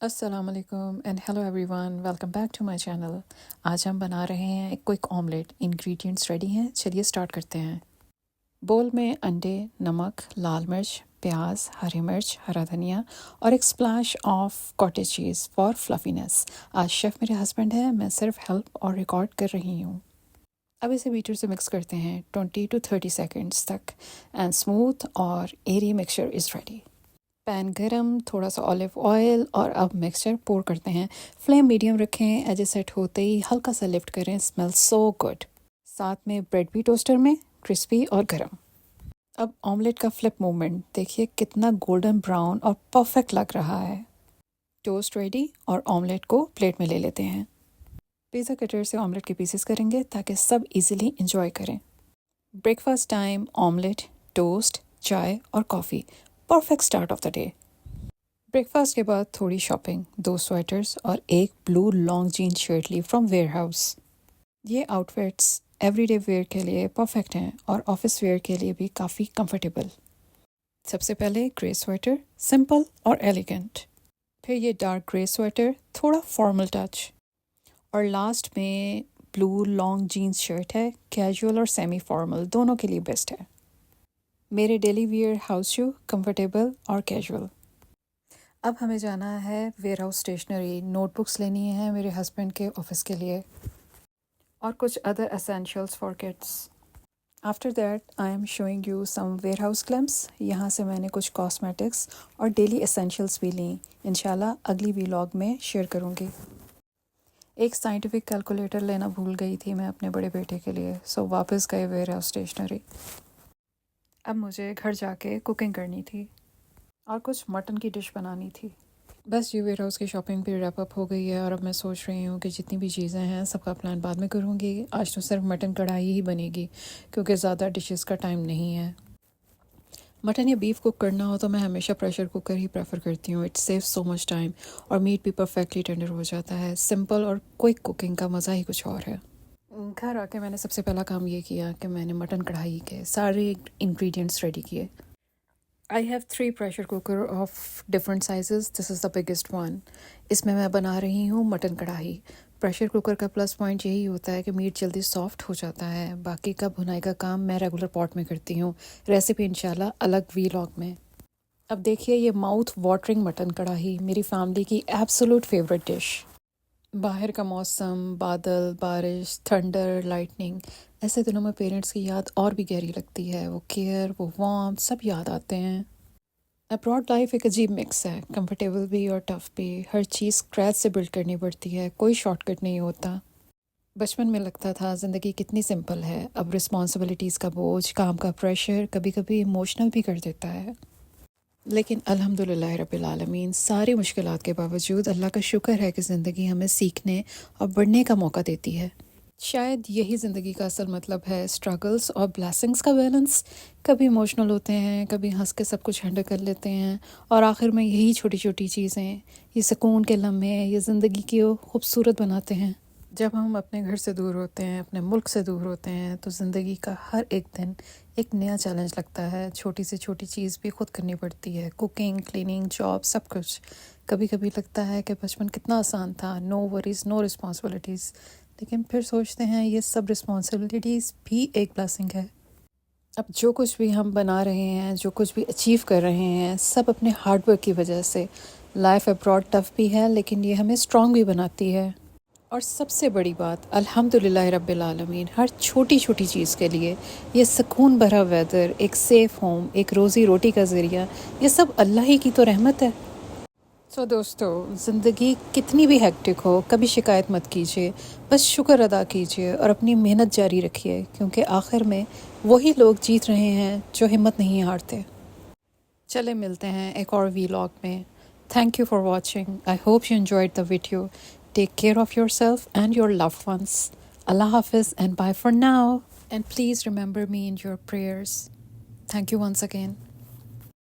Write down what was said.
अस्सलाम वालेकुम and hello everyone, welcome back to my channel. आज हम बना रहे हैं एक क्विक ऑमलेट। इंग्रेडिएंट्स रेडी हैं, चलिए स्टार्ट करते हैं। बोल में अंडे, नमक, लाल मिर्च, प्याज, हरी मिर्च, हरा धनिया और एक splash of cottage cheese for fluffiness. आज शेफ़ मेरे हस्बैंड हैं, मैं सिर्फ हेल्प और रिकॉर्ड कर रही हूँ। अब इसे बीटर से मिक्स करते हैं 20 to 30 सेकेंड्स तक एंड स्मूथ और एरी मिक्सचर इज़ रेडी। पैन गरम, थोड़ा सा ऑलिव ऑयल और अब मिक्सचर पोर करते हैं। फ्लेम मीडियम रखें, एजेस सेट होते ही हल्का सा लिफ्ट करें। Smell so good. साथ में ब्रेड भी टोस्टर में क्रिस्पी और गरम। अब ऑमलेट का फ्लिप मूवमेंट देखिए, कितना गोल्डन ब्राउन और परफेक्ट लग रहा है। टोस्ट रेडी और ऑमलेट को प्लेट में ले लेते हैं। पिज़्ज़ा कटर से ऑमलेट के पीसेस करेंगे ताकि सब इजीली इंजॉय करें। ब्रेकफास्ट टाइम, ऑमलेट, टोस्ट, चाय और coffee, perfect start of the day. Breakfast के बाद थोड़ी शॉपिंग, 2 स्वेटर्स और एक ब्लू लॉन्ग जीन शर्ट ली फ्रॉम वेयर हाउस। ये आउटफिट्स एवरीडे वेयर के लिए परफेक्ट हैं और ऑफिस वेयर के लिए भी काफ़ी कंफर्टेबल। सबसे पहले ग्रे स्वेटर, सिंपल और एलिगेंट। फिर ये डार्क ग्रे स्वेटर, थोड़ा फॉर्मल टच। और लास्ट में ब्लू लॉन्ग जीन्स शर्ट है, कैजुअल और सेमी फॉर्मल दोनों के लिए बेस्ट है। मेरे डेली वियर हाउस शू, कंफर्टेबल और कैजुअल। अब हमें जाना है वेयर हाउस स्टेशनरी। नोटबुक्स लेनी है मेरे हस्बैंड के ऑफिस के लिए और कुछ other essentials for kids. After that I am showing you some Warehouse glimpse. यहाँ से मैंने कुछ कॉस्मेटिक्स और डेली एसेंशियल्स भी ली। इंशाल्लाह अगली व्लॉग में शेयर करूँगी। एक साइंटिफिक कैलकुलेटर लेना भूल गई थी मैं अपने बड़े बेटे के लिए, सो वापस गए वेयर हाउस स्टेशनरी। अब मुझे घर जाके कुकिंग करनी थी और कुछ मटन की डिश बनानी थी। बस जी, वेयर हाउस की शॉपिंग भी रैप अप हो गई है और अब मैं सोच रही हूँ कि जितनी भी चीज़ें हैं सबका प्लान बाद में करूँगी। आज तो सिर्फ मटन कढ़ाई ही बनेगी क्योंकि ज़्यादा डिशेस का टाइम नहीं है। मटन या बीफ कुक करना हो तो मैं हमेशा प्रेशर कुकर ही प्रेफर करती हूँ। It saves so much time और मीट भी परफेक्टली टेंडर हो जाता है। सिंपल और क्विक कुकिंग का मज़ा ही कुछ और है। घर आके मैंने सबसे पहला काम ये किया कि मैंने मटन कढ़ाई के सारे इंग्रेडिएंट्स रेडी किए। I have 3 pressure cooker of different sizes. This is the biggest one. इसमें मैं बना रही हूँ मटन कढ़ाई। प्रेशर कुकर का प्लस पॉइंट यही होता है कि मीट जल्दी सॉफ्ट हो जाता है। बाकी का भुनाई का काम मैं रेगुलर पॉट में करती हूँ। रेसिपी इंशाल्लाह अलग व्लॉग में। अब देखिए ये माउथ वाटरिंग मटन कढ़ाई मेरी फैमिली की एब्सोल्यूट फेवरेट डिश। बाहर का मौसम, बादल, बारिश, थंडर, लाइटनिंग, ऐसे दिनों में पेरेंट्स की याद और भी गहरी लगती है। वो केयर, वो वार्मथ सब याद आते हैं। अब्रॉड लाइफ एक अजीब मिक्स है, कंफर्टेबल भी और टफ भी। हर चीज़ स्क्रैच से बिल्ड करनी पड़ती है, कोई शॉर्टकट नहीं होता। बचपन में लगता था ज़िंदगी कितनी सिंपल है, अब रिस्पॉन्सिबिलिटीज़ का बोझ, काम का प्रेशर कभी कभी इमोशनल भी कर देता है। लेकिन अल्हम्दुलिल्लाह रब्बिल आलमीन, सारी मुश्किलात के बावजूद अल्लाह का शुक्र है कि ज़िंदगी हमें सीखने और बढ़ने का मौका देती है। शायद यही ज़िंदगी का असल मतलब है, स्ट्रगल्स और ब्लेसिंग्स का बैलेंस। कभी इमोशनल होते हैं, कभी हंस के सब कुछ हैंडल कर लेते हैं और आखिर में यही छोटी छोटी चीज़ें, ये सुकून के लम्हे, ये ज़िंदगी की खूबसूरत बनाते हैं। जब हम अपने घर से दूर होते हैं, अपने मुल्क से दूर होते हैं, तो ज़िंदगी का हर एक दिन एक नया चैलेंज लगता है। छोटी से छोटी चीज़ भी खुद करनी पड़ती है, कुकिंग, क्लीनिंग, जॉब, सब कुछ। कभी कभी लगता है कि बचपन कितना आसान था, नो वरीज, नो रिस्पॉन्सिबिलिटीज़। लेकिन फिर सोचते हैं ये सब रिस्पॉन्सिबिलिटीज़ भी एक ब्लेसिंग है। अब जो कुछ भी हम बना रहे हैं, जो कुछ भी अचीव कर रहे हैं, सब अपने हार्डवर्क की वजह से। लाइफ अब्रॉड टफ भी है लेकिन ये हमें स्ट्रॉन्ग भी बनाती है। और सबसे बड़ी बात, अल्हम्दुलिल्लाह रब्बिल आलमीन, हर छोटी छोटी चीज़ के लिए, ये सुकून भरा वेदर, एक सेफ़ होम, एक रोज़ी रोटी का ज़रिया, ये सब अल्लाह ही की तो रहमत है। सो दोस्तों, ज़िंदगी कितनी भी हेक्टिक हो, कभी शिकायत मत कीजिए, बस शुक्र अदा कीजिए और अपनी मेहनत जारी रखिए, क्योंकि आखिर में वही लोग जीत रहे हैं जो हिम्मत नहीं हारते। चले मिलते हैं एक और व्लॉग में। Thank you for watching. I hope you enjoyed the video. Take care of yourself and your loved ones. अल्लाह हाफिज़ and bye for now. And please remember me in your prayers. Thank you once again.